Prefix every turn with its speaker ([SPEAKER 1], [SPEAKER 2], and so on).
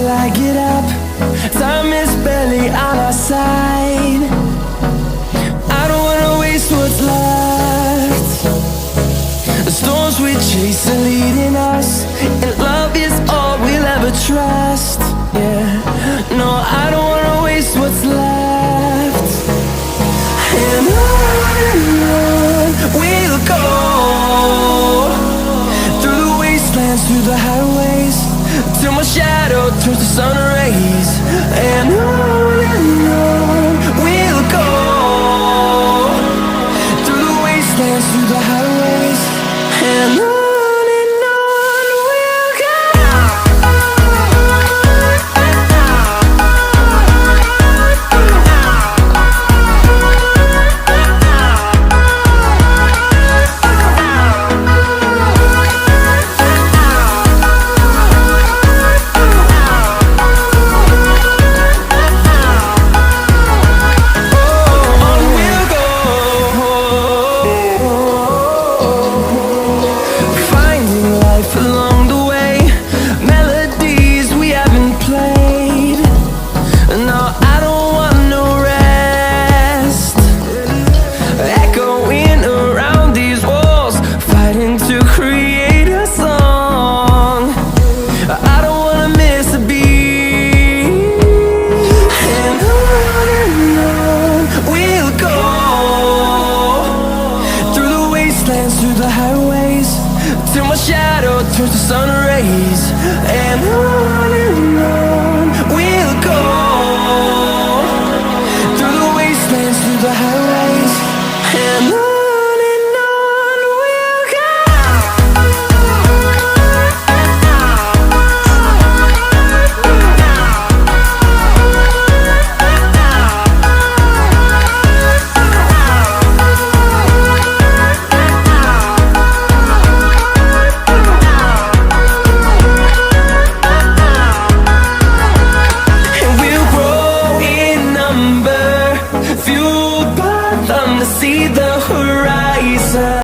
[SPEAKER 1] till I get up. Time is barely on our side. I don't wanna waste what's left. The storms we chase are leading us, and love is all we'll ever trust. Yeah, no, I don't wanna waste what's left. And on we'll go, through the wastelands, through the highways, till my shadow turns to sun rays. And on